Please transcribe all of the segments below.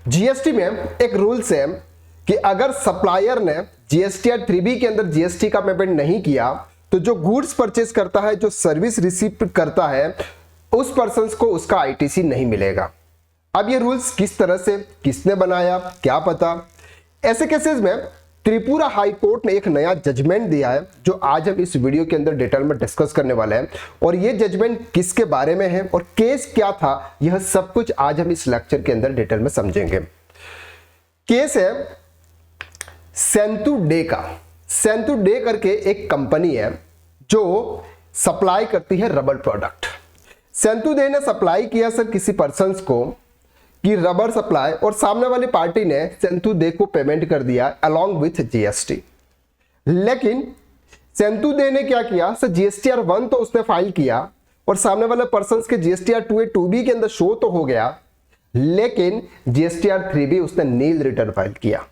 GST में एक rules है कि अगर सप्लायर ने जीएसटीआर 3B के अंदर जीएसटी का पेमेंट नहीं किया तो जो गुड्स परचेज करता है, जो सर्विस रिसीव करता है, उस पर्सन को उसका आईटीसी नहीं मिलेगा। अब ये रूल्स किस तरह से, किसने बनाया, क्या पता। ऐसे केसेस में त्रिपुरा हाई कोर्ट ने एक नया जजमेंट दिया है जो आज हम इस वीडियो के अंदर डिटेल में डिस्कस करने वाले हैं। और ये जजमेंट किसके बारे में है और केस क्या था, यह सब कुछ आज हम इस लेक्चर के अंदर डिटेल में समझेंगे। केस है सेंतु डे का। सेंतु डे करके एक कंपनी है जो सप्लाई करती है रबर प्रोडक्ट। सेंतु डे ने सप्लाई किया सर किसी पर्सन को कि रबर सप्लाई, और सामने वाली पार्टी ने सेंतु डे को पेमेंट कर दिया अलोंग विथ जीएसटी। लेकिन सेंतु डे ने क्या किया सर, जीएसटीआर 1 तो उसने फाइल किया और सामने वाले पर्सन के जीएसटीआर 2A 2B के अंदर शो तो हो गया, लेकिन जीएसटीआर 3B उसने नील रिटर्न फाइल किया।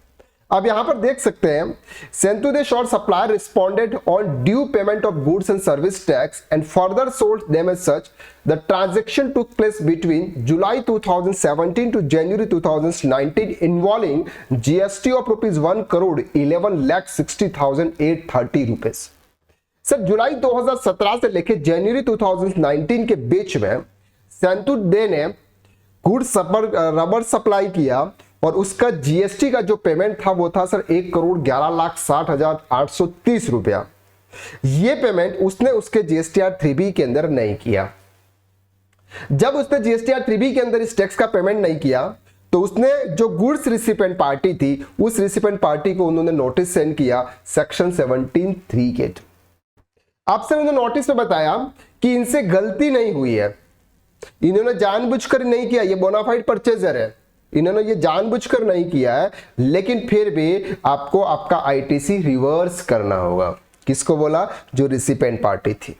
अब यहां पर देख सकते हैं सेंतु the short supplier responded on due payment of goods and service tax and further sold them as such. The transaction took place between July 2017 to January 2019 involving GST of ₹1,11,60,830 rupees. Sir जुलाई 2017 से लेकर जनवरी 2019 के बीच में सेंतु दे ने goods rubber supply किया और उसका GST का जो पेमेंट था वो था सर 1,11,60,830 रुपया। ये पेमेंट उसने उसके जीएसटीआर 3B के अंदर नहीं किया। जब उसने जीएसटीआर 3B के अंदर इस टैक्स का पेमेंट नहीं किया तो उसने जो गुड्स रिसिपेंट पार्टी थी उस रिसिपेंट पार्टी को उन्होंने नोटिस सेंड किया सेक्शन 17(3) के। आपसे उन्होंने नोटिस में बताया कि इनसे गलती नहीं हुई है, इन्होंने जानबूझकर नहीं किया, ये बोनाफाइड परचेजर है, इन्होंने ये जानबूझकर नहीं किया है, लेकिन फिर भी आपको आपका आईटीसी रिवर्स करना होगा। किसको बोला? जो रिसिपेंट पार्टी थी।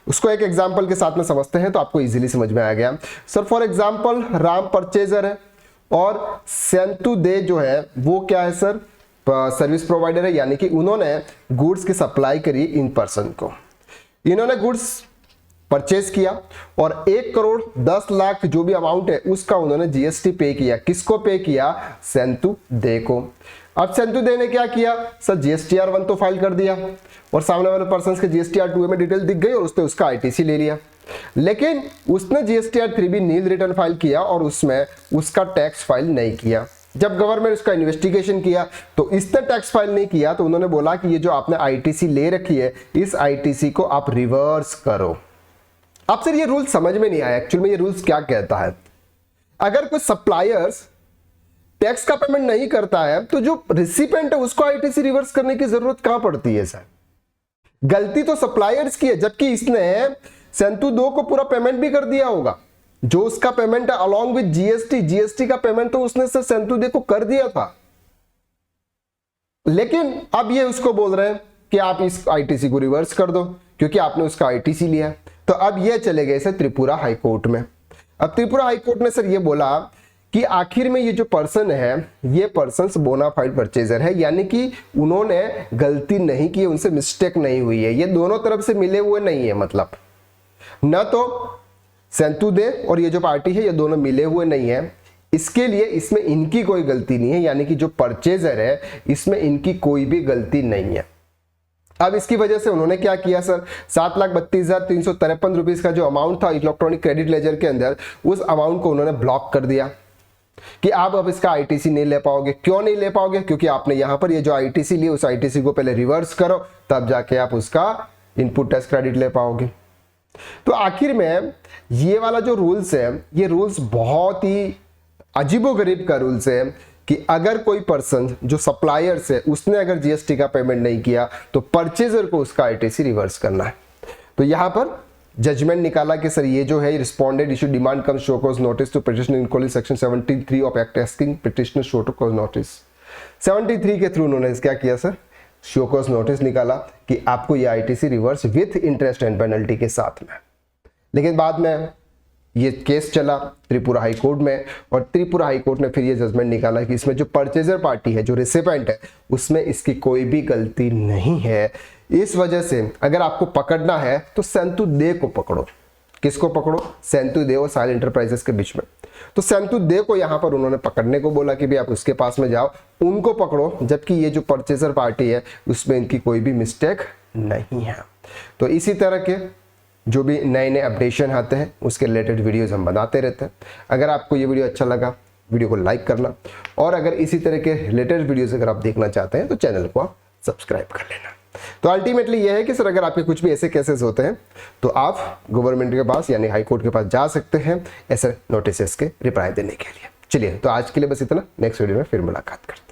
उसको एक एग्जांपल के साथ में समझते हैं तो आपको इजीली समझ में आ गया। Sir for example Ram purchaser है और सेंतु दे जो है वो क्या है सर, सर्विस प्रोवाइडर है, यानी कि उन्होंने गुड्स की सप्लाई करी इन पर्सन को। इन्होंने गुड्स परचेज किया और 1,10,00,000 जो भी अमाउंट है उसका उन्होंने जीएसटी पे किया। किसको पे किया? सेंतु दे को। अब सेंतु दे ने क्या किया सर, जीएसटीआर 1 तो फाइल कर दिया और सामने वाले पर्सन के जीएसटीआर 2 में डिटेल दिख गई और उसने उसका आईटीसी ले लिया। लेकिन उसने जीएसटीआर 3B नील रिटर्न फाइल किया और उसमें उसका टैक्स फाइल नहीं किया। जब गवर्नमेंट उसका इन्वेस्टिगेशन किया तो इसने टैक्स फाइल नहीं किया तो उन्होंने बोला कि ये जो आपने आईटीसी ले रखी है इस आईटीसी को आप रिवर्स करो। अब सर ये रूल समझ में नहीं आया एक्चुअल में ये रूल्स क्या कहता है। अगर कोई सप्लायर्स टैक्स का पेमेंट नहीं करता है तो जो रिसिपेंट है उसको आईटीसी रिवर्स करने की जरूरत कहां पड़ती है सर? गलती तो सप्लायर्स की है, जबकि इसने सेंतु दो को पूरा पेमेंट भी कर दिया होगा। जो उसका पेमेंट है अलॉन्ग विद जीएसटी का पेमेंट तो उसने सर सेंतु दे को कर दिया था। लेकिन अब ये उसको बोल रहे हैं कि आप इस आईटीसी को रिवर्स कर दो क्योंकि आपने उसका आईटीसी लिया। तो अब ये चले गए सर त्रिपुरा हाई कोर्ट में। अब त्रिपुरा हाई कोर्ट ने सर ये बोला कि आखिर में ये जो पर्सन है ये पर्सन बोनाफाइड परचेजर है, यानी कि उन्होंने गलती नहीं की, उनसे मिस्टेक नहीं हुई है, ये दोनों तरफ से मिले हुए नहीं है। मतलब न तो सेंतु दे और ये जो पार्टी है ये दोनों मिले हुए नहीं है, इसके लिए इसमें इनकी कोई गलती नहीं है, यानी कि जो परचेजर है इसमें इनकी कोई भी गलती नहीं है। अब इसकी वजह से उन्होंने क्या किया सर, 7,32,353 रुपीज का जो अमाउंट था इलेक्ट्रॉनिक क्रेडिट लेजर के अंदर, उस अमाउंट को उन्होंने ब्लॉक कर दिया कि आप अब इसका आईटीसी नहीं ले पाओगे। क्यों नहीं ले पाओगे? क्योंकि आपने यहां पर ये जो आईटीसी ली उस आईटीसी को पहले रिवर्स करो तब जाके आप उसका इनपुट टैक्स क्रेडिट ले पाओगे। तो आखिर में ये वाला जो रूल्स है ये रूल्स बहुत ही अजीबोगरीब का रूल्स है कि अगर कोई पर्सन जो सप्लायर्स है उसने अगर जीएसटी का पेमेंट नहीं किया तो परचेजर को उसका आईटीसी रिवर्स करना है। तो यहां पर जजमेंट निकाला कि सर ये जो है respondent issue demand cum show cause notice to petitioner in according section 73 of act asking petitioner show to cause notice. 73 के थ्रू उन्होंने क्या किया सर, शो कॉज नोटिस निकाला कि आपको ये ITC reverse with interest and penalty के साथ में। लेकिन बाद में ये केस चला त्रिपुरा हाई कोर्ट में और त्रिपुरा हाई कोर्ट ने फिर ये जजमेंट निकाला कि इसमें जो परचेजर पार्टी है, जो रिसिपेंट है, उसमें इसकी कोई भी गलती नहीं है। इस वजह से अगर आपको पकड़ना है तो सेंतु दे को पकड़ो। किसको पकड़ो? सेंतु दे और साइल एंटरप्राइजेस के बीच में। तो सेंतु दे को यहां पर उन्होंने पकड़ने को बोला कि भाई आप उसके पास में जाओ, उनको पकड़ो, जबकि ये जो परचेजर पार्टी है उसमें इनकी कोई भी मिस्टेक नहीं है। तो इसी तरह के जो भी नए नए अपडेशन आते हैं उसके रिलेटेड वीडियोस हम बनाते रहते हैं। अगर आपको ये वीडियो अच्छा लगा, वीडियो को लाइक करना, और अगर इसी तरह के रिलेटेड वीडियोस अगर आप देखना चाहते हैं तो चैनल को आप सब्सक्राइब कर लेना। तो अल्टीमेटली ये है कि सर अगर आपके कुछ भी ऐसे केसेस होते हैं तो आप गवर्नमेंट के पास यानी हाई कोर्ट के पास जा सकते हैं ऐसे नोटिस के रिप्लाई देने के लिए। चलिए, तो आज के लिए बस इतना, नेक्स्ट वीडियो में फिर मुलाकात करते हैं।